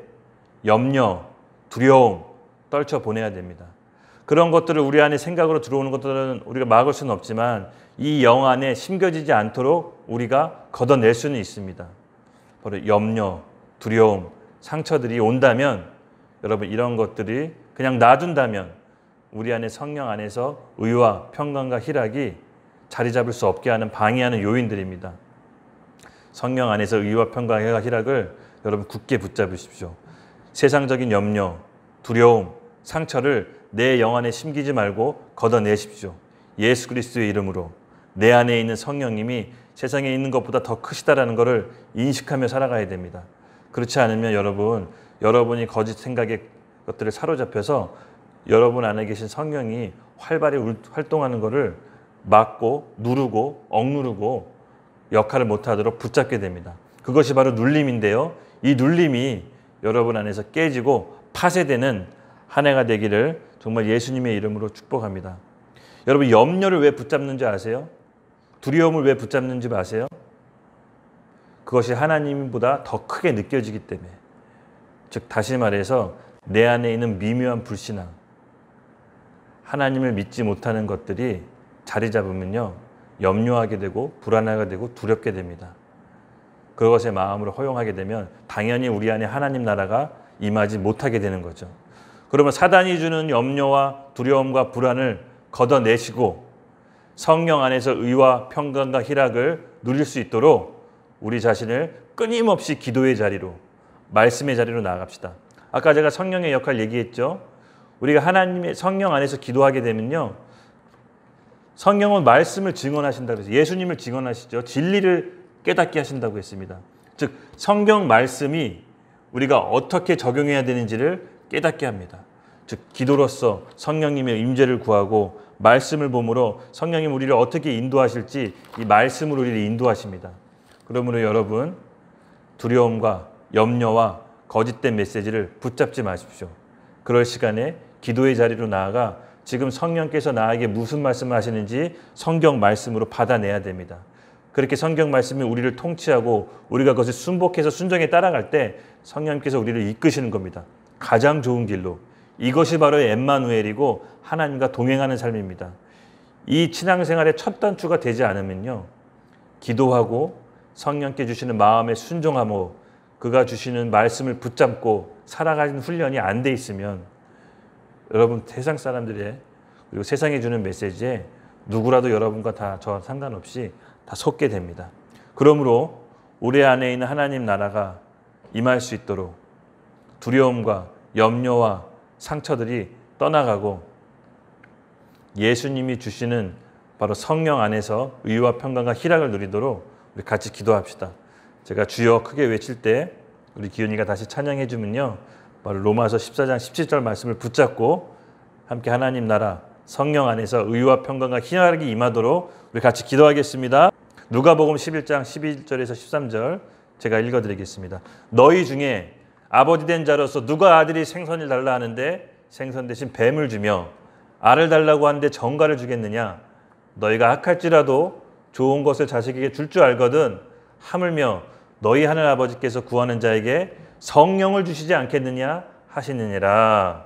염려, 두려움 떨쳐보내야 됩니다. 그런 것들을 우리 안에 생각으로 들어오는 것들은 우리가 막을 수는 없지만 이 영 안에 심겨지지 않도록 우리가 걷어낼 수는 있습니다. 바로 염려, 두려움, 상처들이 온다면, 여러분 이런 것들이 그냥 놔둔다면 우리 안에 성령 안에서 의와 평강과 희락이 자리 잡을 수 없게 하는 방해하는 요인들입니다. 성령 안에서 의와 평강과 희락을 여러분 굳게 붙잡으십시오. 세상적인 염려, 두려움, 상처를 내 영 안에 심기지 말고 걷어내십시오. 예수 그리스도의 이름으로 내 안에 있는 성령님이 세상에 있는 것보다 더 크시다라는 것을 인식하며 살아가야 됩니다. 그렇지 않으면 여러분이 거짓 생각의 것들을 사로잡혀서 여러분 안에 계신 성령이 활발히 활동하는 것을 막고 누르고 억누르고 역할을 못하도록 붙잡게 됩니다. 그것이 바로 눌림인데요. 이 눌림이 여러분 안에서 깨지고 파쇄되는 한 해가 되기를 정말 예수님의 이름으로 축복합니다. 여러분 염려를 왜 붙잡는지 아세요? 두려움을 왜 붙잡는지 아세요? 그것이 하나님보다 더 크게 느껴지기 때문에. 즉 다시 말해서 내 안에 있는 미묘한 불신앙, 하나님을 믿지 못하는 것들이 자리 잡으면요, 염려하게 되고 불안하게 되고 두렵게 됩니다. 그것의 마음으로 허용하게 되면 당연히 우리 안에 하나님 나라가 임하지 못하게 되는 거죠. 그러면 사단이 주는 염려와 두려움과 불안을 걷어내시고 성령 안에서 의와 평강과 희락을 누릴 수 있도록 우리 자신을 끊임없이 기도의 자리로, 말씀의 자리로 나아갑시다. 아까 제가 성령의 역할 얘기했죠. 우리가 하나님의 성령 안에서 기도하게 되면요, 성령은 말씀을 증언하신다고 해서 예수님을 증언하시죠. 진리를 깨닫게 하신다고 했습니다. 즉 성경 말씀이 우리가 어떻게 적용해야 되는지를 깨닫게 합니다. 즉 기도로서 성령님의 임재를 구하고 말씀을 보므로 성령님 우리를 어떻게 인도하실지 이 말씀으로 우리를 인도하십니다. 그러므로 여러분 두려움과 염려와 거짓된 메시지를 붙잡지 마십시오. 그럴 시간에 기도의 자리로 나아가 지금 성령께서 나에게 무슨 말씀을 하시는지 성경 말씀으로 받아내야 됩니다. 그렇게 성경 말씀이 우리를 통치하고 우리가 그것을 순복해서 순종에 따라갈 때 성령께서 우리를 이끄시는 겁니다. 가장 좋은 길로. 이것이 바로 엠마누엘이고 하나님과 동행하는 삶입니다. 이 신앙생활의 첫 단추가 되지 않으면요, 기도하고 성령께 주시는 마음에 순종하고 그가 주시는 말씀을 붙잡고 살아가는 훈련이 안 돼 있으면 여러분 세상 사람들의 그리고 세상에 주는 메시지에 누구라도 여러분과 다 저와 상관없이 다 속게 됩니다. 그러므로 우리 안에 있는 하나님 나라가 임할 수 있도록 두려움과 염려와 상처들이 떠나가고 예수님이 주시는 바로 성령 안에서 의와 평강과 희락을 누리도록 우리 같이 기도합시다. 제가 주여 크게 외칠 때 우리 기훈이가 다시 찬양해 주면요, 바로 로마서 14장 17절 말씀을 붙잡고 함께 하나님 나라 성령 안에서 의와 평강과 희락이 임하도록 우리 같이 기도하겠습니다. 누가복음 11장 11절에서 13절 제가 읽어드리겠습니다. 너희 중에 아버지 된 자로서 누가 아들이 생선을 달라 하는데 생선 대신 뱀을 주며 알을 달라고 하는데 정갈을 주겠느냐? 너희가 악할지라도 좋은 것을 자식에게 줄 줄 알거든 하물며 너희 하늘 아버지께서 구하는 자에게 성령을 주시지 않겠느냐 하시느니라.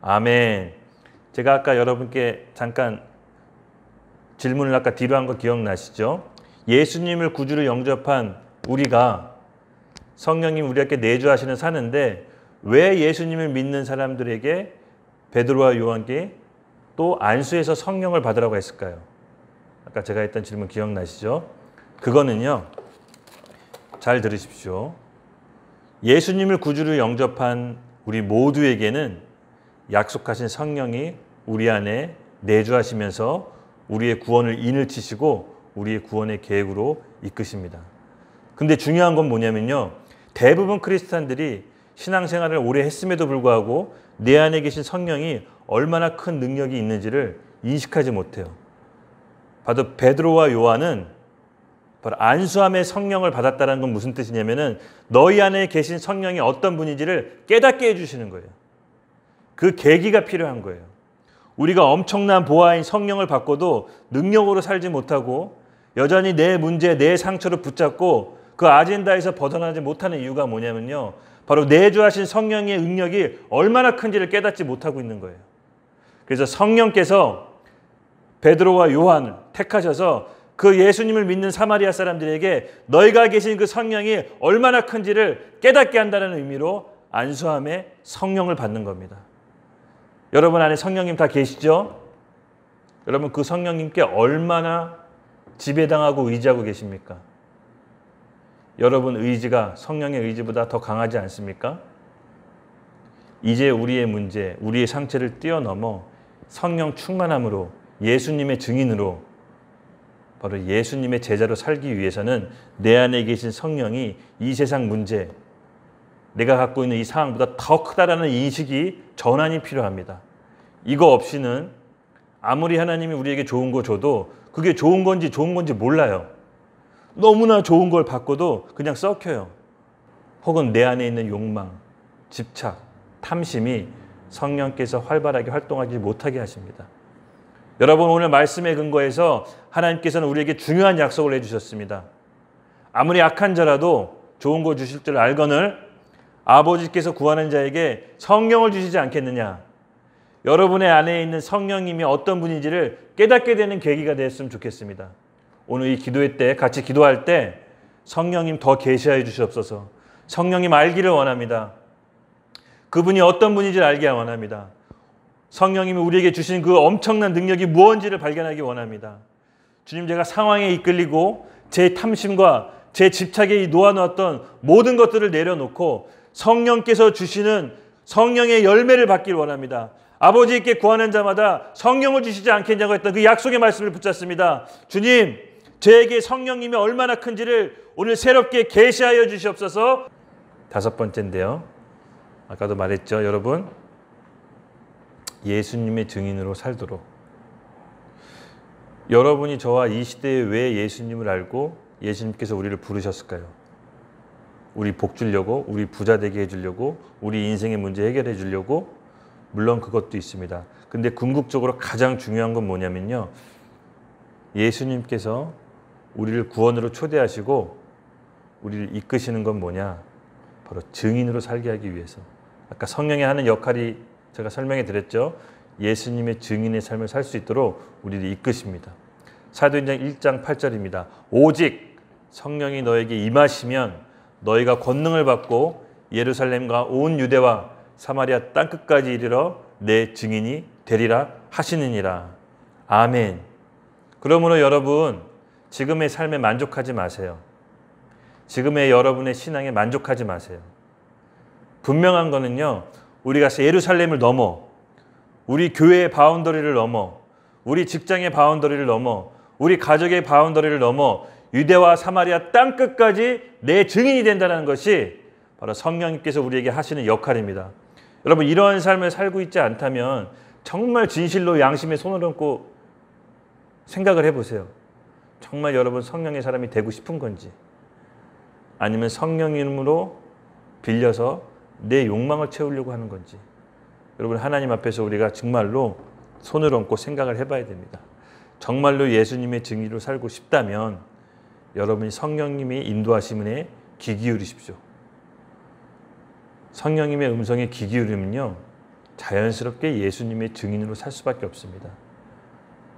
아멘. 제가 아까 여러분께 잠깐 질문을 아까 뒤로 한 거 기억나시죠? 예수님을 구주로 영접한 우리가 성령님 우리에게 내주하시는 사는데 왜 예수님을 믿는 사람들에게 베드로와 요한께 또 안수해서 성령을 받으라고 했을까요? 아까 제가 했던 질문 기억나시죠? 그거는요. 잘 들으십시오. 예수님을 구주로 영접한 우리 모두에게는 약속하신 성령이 우리 안에 내주하시면서 우리의 구원을 인을 치시고 우리의 구원의 계획으로 이끄십니다. 근데 중요한 건 뭐냐면요. 대부분 크리스찬들이 신앙생활을 오래 했음에도 불구하고 내 안에 계신 성령이 얼마나 큰 능력이 있는지를 인식하지 못해요. 바로 베드로와 요한은 바로 안수함의 성령을 받았다는 건 무슨 뜻이냐면은 너희 안에 계신 성령이 어떤 분인지를 깨닫게 해주시는 거예요. 그 계기가 필요한 거예요. 우리가 엄청난 보아인 성령을 받고도 능력으로 살지 못하고 여전히 내 문제, 내 상처를 붙잡고 그 아젠다에서 벗어나지 못하는 이유가 뭐냐면요. 바로 내주하신 성령의 능력이 얼마나 큰지를 깨닫지 못하고 있는 거예요. 그래서 성령께서 베드로와 요한을 택하셔서 그 예수님을 믿는 사마리아 사람들에게 너희가 계신 그 성령이 얼마나 큰지를 깨닫게 한다는 의미로 안수함에 성령을 받는 겁니다. 여러분 안에 성령님 다 계시죠? 여러분 그 성령님께 얼마나 지배당하고 의지하고 계십니까? 여러분 의지가 성령의 의지보다 더 강하지 않습니까? 이제 우리의 문제, 우리의 상처를 뛰어넘어 성령 충만함으로 예수님의 증인으로 바로 예수님의 제자로 살기 위해서는 내 안에 계신 성령이 이 세상 문제, 내가 갖고 있는 이 상황보다 더 크다라는 인식이 전환이 필요합니다. 이거 없이는 아무리 하나님이 우리에게 좋은 거 줘도 그게 좋은 건지 몰라요. 너무나 좋은 걸 받고도 그냥 썩혀요. 혹은 내 안에 있는 욕망, 집착, 탐심이 성령께서 활발하게 활동하지 못하게 하십니다. 여러분 오늘 말씀의 근거에서 하나님께서는 우리에게 중요한 약속을 해주셨습니다. 아무리 악한 자라도 좋은 거 주실 줄 알거늘 아버지께서 구하는 자에게 성령을 주시지 않겠느냐. 여러분의 안에 있는 성령님이 어떤 분인지를 깨닫게 되는 계기가 되었으면 좋겠습니다. 오늘 이 기도회 때 같이 기도할 때 성령님 더 계시하여 주시옵소서. 성령님 알기를 원합니다. 그분이 어떤 분인지를 알기 원합니다. 성령님이 우리에게 주신 그 엄청난 능력이 무엇인지를 발견하기 원합니다. 주님 제가 상황에 이끌리고 제 탐심과 제 집착에 놓아놓았던 모든 것들을 내려놓고 성령께서 주시는 성령의 열매를 받길 원합니다. 아버지께 구하는 자마다 성령을 주시지 않겠냐고 했던 그 약속의 말씀을 붙잡습니다. 주님 저에게 성령님이 얼마나 큰지를 오늘 새롭게 계시하여 주시옵소서. 다섯 번째인데요. 아까도 말했죠. 여러분 예수님의 증인으로 살도록. 여러분이 저와 이 시대에 왜 예수님을 알고 예수님께서 우리를 부르셨을까요? 우리 복 주려고, 우리 부자 되게 해주려고, 우리 인생의 문제 해결해 주려고. 물론 그것도 있습니다. 근데 궁극적으로 가장 중요한 건 뭐냐면요. 예수님께서 우리를 구원으로 초대하시고 우리를 이끄시는 건 뭐냐? 바로 증인으로 살게 하기 위해서. 아까 성령이 하는 역할이 제가 설명해 드렸죠. 예수님의 증인의 삶을 살 수 있도록 우리를 이끄십니다. 사도행전 1장 8절입니다. 오직 성령이 너에게 임하시면 너희가 권능을 받고 예루살렘과 온 유대와 사마리아 땅끝까지 이르러 내 증인이 되리라 하시느니라. 아멘. 그러므로 여러분 지금의 삶에 만족하지 마세요. 지금의 여러분의 신앙에 만족하지 마세요. 분명한 거는요. 우리가 예루살렘을 넘어 우리 교회의 바운더리를 넘어 우리 직장의 바운더리를 넘어 우리 가족의 바운더리를 넘어 유대와 사마리아 땅끝까지 내 증인이 된다는 것이 바로 성령님께서 우리에게 하시는 역할입니다. 여러분 이러한 삶을 살고 있지 않다면 정말 진실로 양심에 손을 얹고 생각을 해보세요. 정말 여러분 성령의 사람이 되고 싶은 건지 아니면 성령님으로 빌려서 내 욕망을 채우려고 하는 건지 여러분 하나님 앞에서 우리가 정말로 손을 얹고 생각을 해봐야 됩니다. 정말로 예수님의 증인으로 살고 싶다면 여러분이 성령님이 인도하심에 귀 기울이십시오. 성령님의 음성에 귀 기울이면요 자연스럽게 예수님의 증인으로 살 수밖에 없습니다.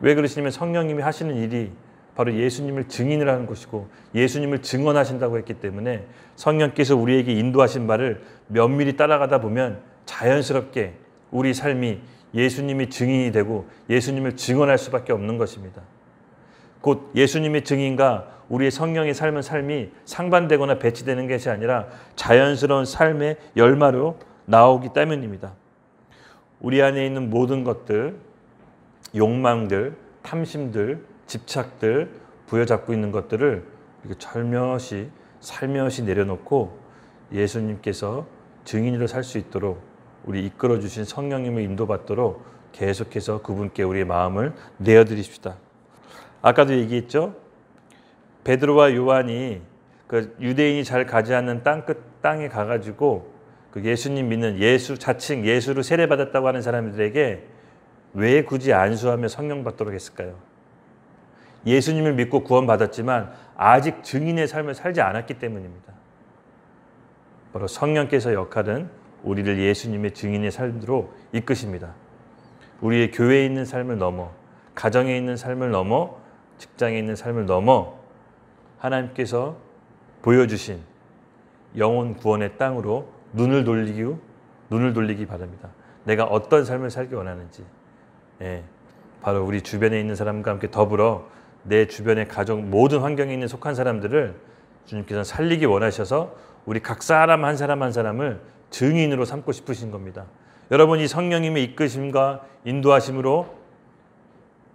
왜 그러시냐면 성령님이 하시는 일이 바로 예수님을 증인을 하는 것이고 예수님을 증언하신다고 했기 때문에 성령께서 우리에게 인도하신 바를 면밀히 따라가다 보면 자연스럽게 우리 삶이 예수님이 증인이 되고 예수님을 증언할 수밖에 없는 것입니다. 곧 예수님의 증인과 우리의 성령의 삶은 삶이 상반되거나 배치되는 것이 아니라 자연스러운 삶의 열마로 나오기 때문입니다. 우리 안에 있는 모든 것들, 욕망들, 탐심들, 집착들, 부여잡고 있는 것들을 살며시 내려놓고 예수님께서 증인으로 살 수 있도록 우리 이끌어 주신 성령님을 인도받도록 계속해서 그분께 우리의 마음을 내어드립시다. 아까도 얘기했죠. 베드로와 요한이 그 유대인이 잘 가지 않는 땅에 가가지고 그 예수님 믿는 자칭 예수로 세례받았다고 하는 사람들에게 왜 굳이 안수하며 성령 받도록 했을까요? 예수님을 믿고 구원받았지만 아직 증인의 삶을 살지 않았기 때문입니다. 바로 성령께서 역할은 우리를 예수님의 증인의 삶으로 이끄십니다. 우리의 교회에 있는 삶을 넘어, 가정에 있는 삶을 넘어, 직장에 있는 삶을 넘어 하나님께서 보여주신 영혼 구원의 땅으로 눈을 돌리기 바랍니다. 내가 어떤 삶을 살기 원하는지, 바로 우리 주변에 있는 사람과 함께 더불어 내 주변의 가족 모든 환경에 있는 속한 사람들을 주님께서는 살리기 원하셔서 우리 각 사람 한 사람 한 사람을 증인으로 삼고 싶으신 겁니다. 여러분, 이 성령님의 이끄심과 인도하심으로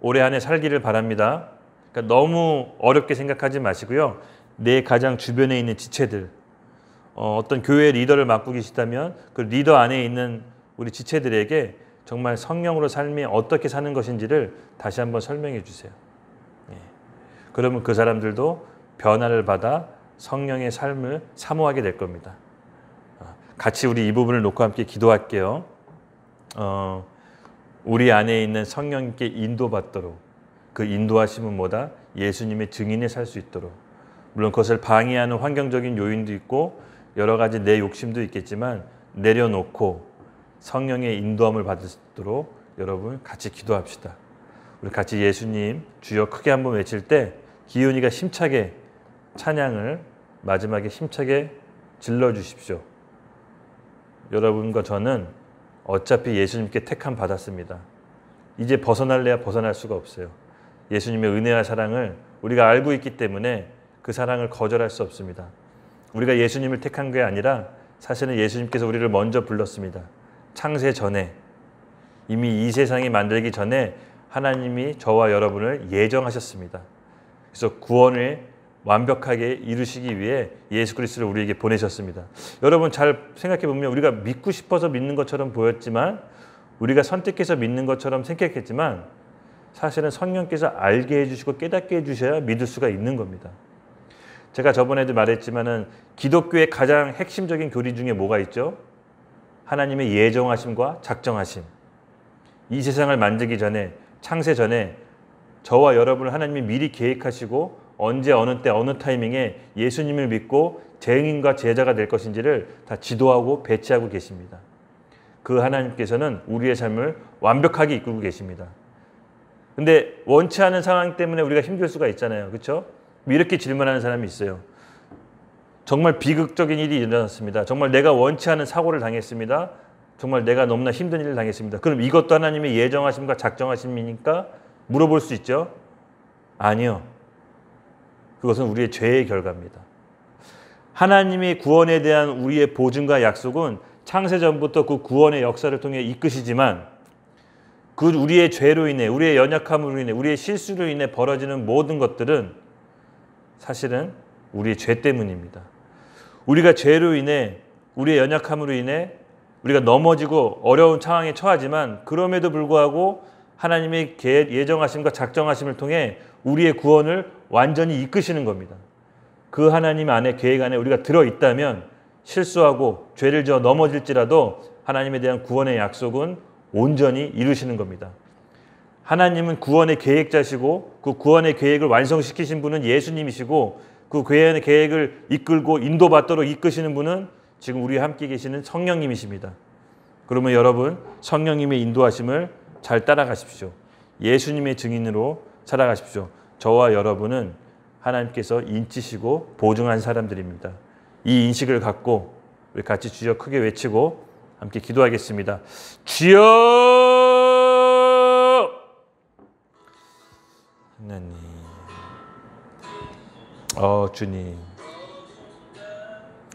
올해 안에 살기를 바랍니다. 그러니까 너무 어렵게 생각하지 마시고요. 내 가장 주변에 있는 지체들, 어떤 교회 리더를 맡고 계시다면 그 리더 안에 있는 우리 지체들에게 정말 성령으로 삶이 어떻게 사는 것인지를 다시 한번 설명해 주세요. 그러면 그 사람들도 변화를 받아 성령의 삶을 사모하게 될 겁니다. 같이 우리 이 부분을 놓고 함께 기도할게요. 우리 안에 있는 성령님께 인도받도록, 그 인도하심은 뭐다? 예수님의 증인에 살 수 있도록. 물론 그것을 방해하는 환경적인 요인도 있고 여러 가지 내 욕심도 있겠지만 내려놓고 성령의 인도함을 받도록 여러분 같이 기도합시다. 우리 같이 예수님 주여 크게 한번 외칠 때 기훈이가 힘차게 찬양을 마지막에 힘차게 질러주십시오. 여러분과 저는 어차피 예수님께 택함 받았습니다. 이제 벗어날래야 벗어날 수가 없어요. 예수님의 은혜와 사랑을 우리가 알고 있기 때문에 그 사랑을 거절할 수 없습니다. 우리가 예수님을 택한 게 아니라 사실은 예수님께서 우리를 먼저 불렀습니다. 창세 전에, 이미 이 세상이 만들기 전에 하나님이 저와 여러분을 예정하셨습니다. 그래서 구원을 완벽하게 이루시기 위해 예수 그리스도를 우리에게 보내셨습니다. 여러분 잘 생각해 보면 우리가 믿고 싶어서 믿는 것처럼 보였지만, 우리가 선택해서 믿는 것처럼 생각했지만 사실은 성령께서 알게 해주시고 깨닫게 해주셔야 믿을 수가 있는 겁니다. 제가 저번에도 말했지만은 기독교의 가장 핵심적인 교리 중에 뭐가 있죠? 하나님의 예정하심과 작정하심. 이 세상을 만들기 전에, 창세 전에 저와 여러분을 하나님이 미리 계획하시고 언제 어느 때 어느 타이밍에 예수님을 믿고 증인과 제자가 될 것인지를 다 지도하고 배치하고 계십니다. 그 하나님께서는 우리의 삶을 완벽하게 이끌고 계십니다. 근데 원치 않은 상황 때문에 우리가 힘들 수가 있잖아요. 그렇죠? 이렇게 질문하는 사람이 있어요. 정말 비극적인 일이 일어났습니다. 정말 내가 원치 않은 사고를 당했습니다. 정말 내가 너무나 힘든 일을 당했습니다. 그럼 이것도 하나님의 예정하심과 작정하심이니까 물어볼 수 있죠? 아니요. 그것은 우리의 죄의 결과입니다. 하나님의 구원에 대한 우리의 보증과 약속은 창세전부터 그 구원의 역사를 통해 이끄시지만 그 우리의 죄로 인해, 우리의 연약함으로 인해, 우리의 실수로 인해 벌어지는 모든 것들은 사실은 우리의 죄 때문입니다. 우리가 죄로 인해, 우리의 연약함으로 인해 우리가 넘어지고 어려운 상황에 처하지만 그럼에도 불구하고 하나님의 예정하심과 작정하심을 통해 우리의 구원을 완전히 이끄시는 겁니다. 그 하나님 안에, 계획 안에 우리가 들어있다면 실수하고 죄를 지어 넘어질지라도 하나님에 대한 구원의 약속은 온전히 이루시는 겁니다. 하나님은 구원의 계획자시고 그 구원의 계획을 완성시키신 분은 예수님이시고 그 구원의 계획을 이끌고 인도받도록 이끄시는 분은 지금 우리와 함께 계시는 성령님이십니다. 그러면 여러분 성령님의 인도하심을 잘 따라가십시오. 예수님의 증인으로 살아가십시오. 저와 여러분은 하나님께서 인치시고 보증한 사람들입니다. 이 인식을 갖고 우리 같이 주여 크게 외치고 함께 기도하겠습니다. 주여! 하나님, 주님,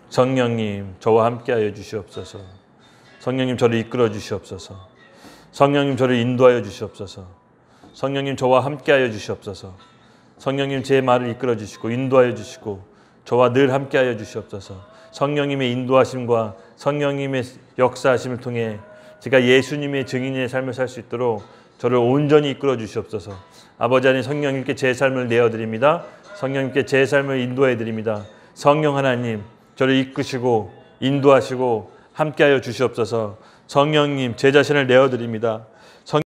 성령님 저와 함께하여 주시옵소서. 성령님 저를 이끌어 주시옵소서. 성령님 저를 인도하여 주시옵소서. 성령님 저와 함께하여 주시옵소서. 성령님 제 말을 이끌어 주시고 인도하여 주시고 저와 늘 함께하여 주시옵소서. 성령님의 인도하심과 성령님의 역사하심을 통해 제가 예수님의 증인의 삶을 살 수 있도록 저를 온전히 이끌어 주시옵소서. 아버지 하나님, 성령님께 제 삶을 내어드립니다. 성령님께 제 삶을 인도해 드립니다. 성령 하나님, 저를 이끄시고 인도하시고 함께하여 주시옵소서. 성령님, 제 자신을 내어드립니다.